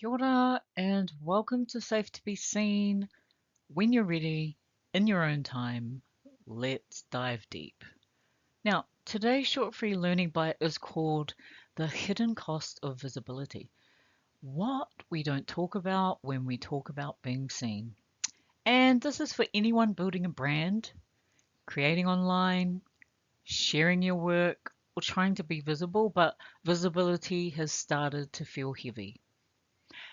Kia ora and welcome to Safe to Be Seen. When you're ready, in your own time, let's dive deep. Now, today's short free learning bite is called The Hidden Cost of Visibility. What we don't talk about when we talk about being seen. And this is for anyone building a brand, creating online, sharing your work, or trying to be visible, but visibility has started to feel heavy.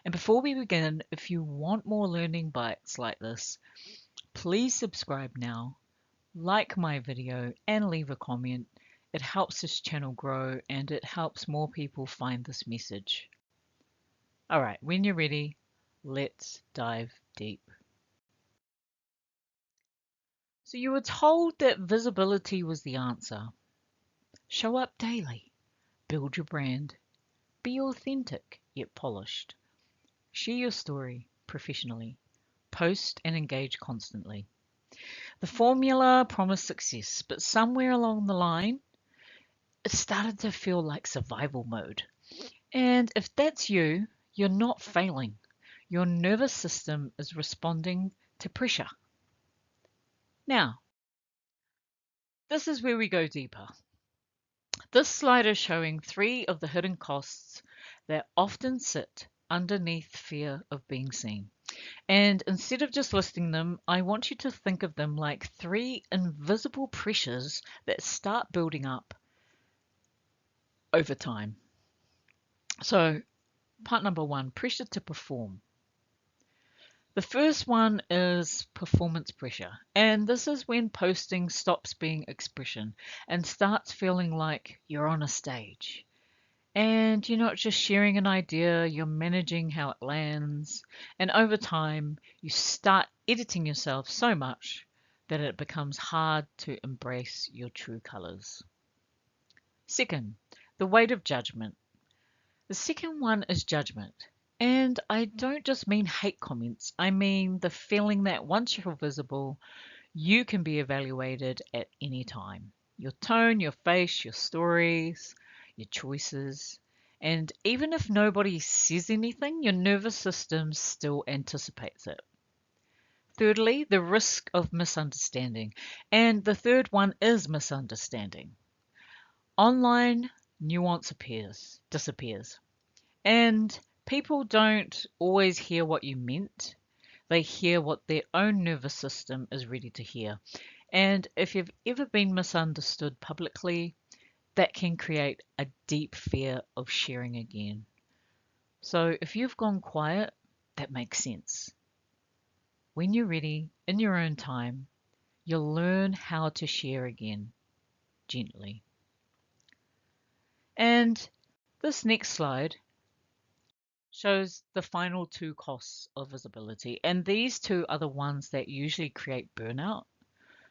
And before we begin, if you want more learning bites like this, please subscribe now, like my video, and leave a comment. It helps this channel grow and it helps more people find this message. All right, when you're ready, let's dive deep. So you were told that visibility was the answer. Show up daily, build your brand, be authentic yet polished. Share your story professionally, post and engage constantly. The formula promised success, but somewhere along the line, it started to feel like survival mode. And if that's you, you're not failing. Your nervous system is responding to pressure. Now, this is where we go deeper. This slide is showing 3 of the hidden costs that often sit underneath fear of being seen. And instead of just listing them, I want you to think of them like 3 invisible pressures that start building up over time. So, part number 1, pressure to perform. The first one is performance pressure, and this is when posting stops being expression and starts feeling like you're on a stage. And you're not just sharing an idea, you're managing how it lands. And over time, you start editing yourself so much that it becomes hard to embrace your true colors. Second, the weight of judgment. The second one is judgment. And I don't just mean hate comments, I mean the feeling that once you're visible, you can be evaluated at any time. Your tone, your face, your stories, your choices. And even if nobody says anything, your nervous system still anticipates it. Thirdly, the risk of misunderstanding. And the third one is misunderstanding. Online, nuance disappears. And people don't always hear what you meant. They hear what their own nervous system is ready to hear. And if you've ever been misunderstood publicly, that can create a deep fear of sharing again. So if you've gone quiet, that makes sense. When you're ready, in your own time, you'll learn how to share again, gently. And this next slide shows the final 2 costs of visibility. And these 2 are the ones that usually create burnout.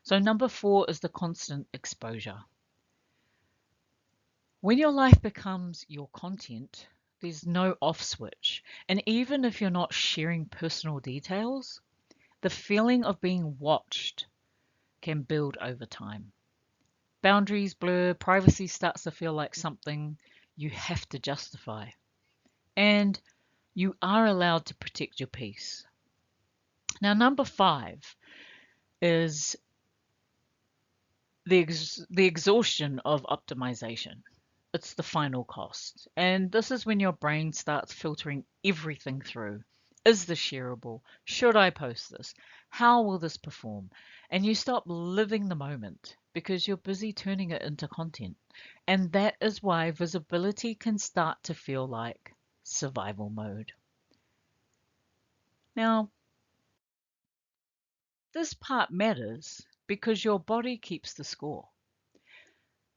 So number 4 is the constant exposure. When your life becomes your content, there's no off switch. And even if you're not sharing personal details, the feeling of being watched can build over time. Boundaries blur, privacy starts to feel like something you have to justify. And you are allowed to protect your peace. Now, number 5 is the exhaustion of optimization. It's the final cost. And this is when your brain starts filtering everything through. Is this shareable? Should I post this? How will this perform? And you stop living the moment because you're busy turning it into content. And that is why visibility can start to feel like survival mode. Now, this part matters because your body keeps the score.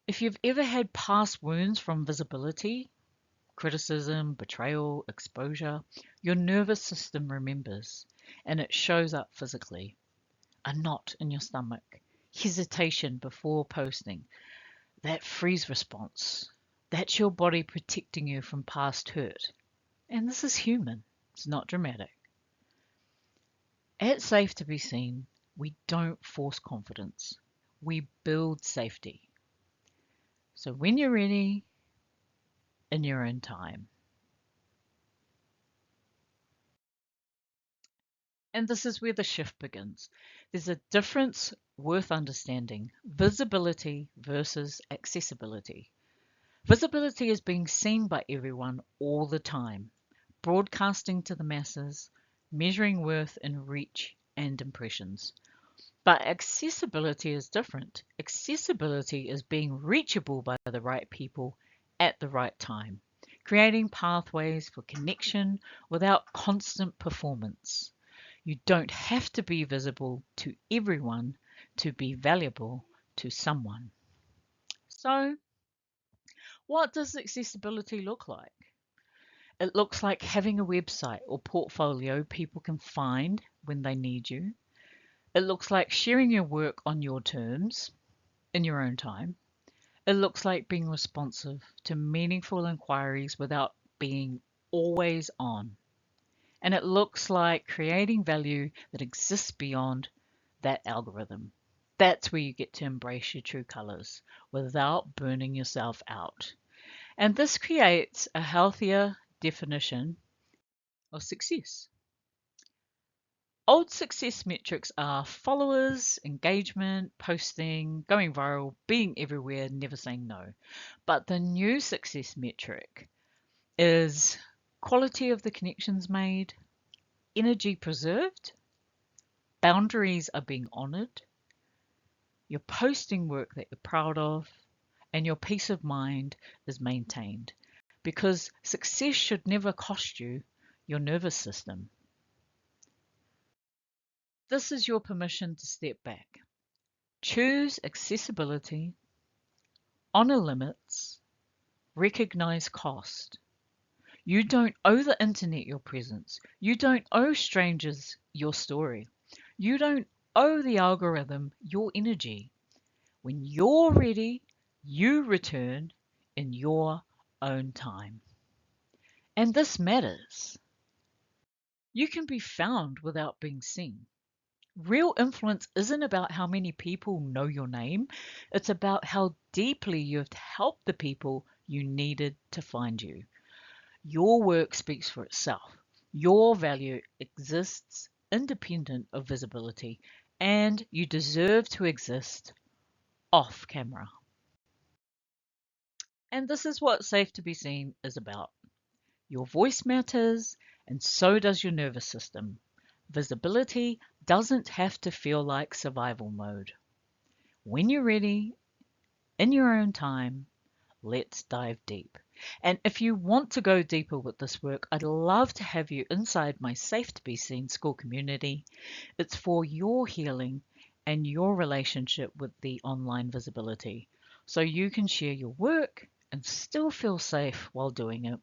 If you've ever had past wounds from visibility, criticism, betrayal, exposure, your nervous system remembers and it shows up physically. A knot in your stomach, hesitation before posting, that freeze response. That's your body protecting you from past hurt. And this is human, it's not dramatic. At Safe to Be Seen, we don't force confidence, we build safety. So when you're ready, in your own time. And this is where the shift begins. There's a difference worth understanding: visibility versus accessibility. Visibility is being seen by everyone all the time, broadcasting to the masses, measuring worth in reach and impressions. But accessibility is different. Accessibility is being reachable by the right people at the right time, creating pathways for connection without constant performance. You don't have to be visible to everyone to be valuable to someone. So, what does accessibility look like? It looks like having a website or portfolio people can find when they need you. It looks like sharing your work on your terms, in your own time. It looks like being responsive to meaningful inquiries without being always on. And it looks like creating value that exists beyond that algorithm. That's where you get to embrace your true colors without burning yourself out. And this creates a healthier definition of success. Old success metrics are followers, engagement, posting, going viral, being everywhere, never saying no. But the new success metric is quality of the connections made, energy preserved, boundaries are being honored, you're posting work that you're proud of, and your peace of mind is maintained. Because success should never cost you your nervous system. This is your permission to step back. Choose accessibility, honor limits, recognize cost. You don't owe the internet your presence. You don't owe strangers your story. You don't owe the algorithm your energy. When you're ready, you return in your own time. And this matters. You can be found without being seen. Real influence isn't about how many people know your name, it's about how deeply you've helped the people you needed to find you. Your work speaks for itself. Your value exists independent of visibility, and you deserve to exist off camera. And this is what Safe to Be Seen is about. Your voice matters, and so does your nervous system. Visibility doesn't have to feel like survival mode. When you're ready, in your own time, let's dive deep. And if you want to go deeper with this work, I'd love to have you inside my Safe to Be Seen Skool community. It's for your healing and your relationship with the online visibility, so you can share your work and still feel safe while doing it.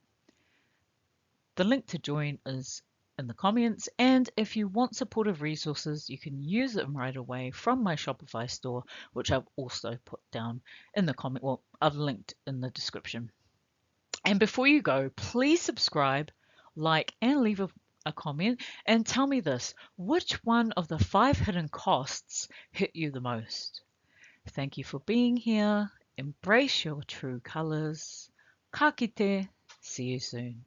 The link to join is in the comments, and if you want supportive resources, you can use them right away from my Shopify store, which I've also put down in the comment. Well, I've linked in the description. And before you go, please subscribe, like, and leave a comment, and tell me this: which one of the 5 hidden costs hit you the most? Thank you for being here. Embrace your true colors. Ka kite. See you soon.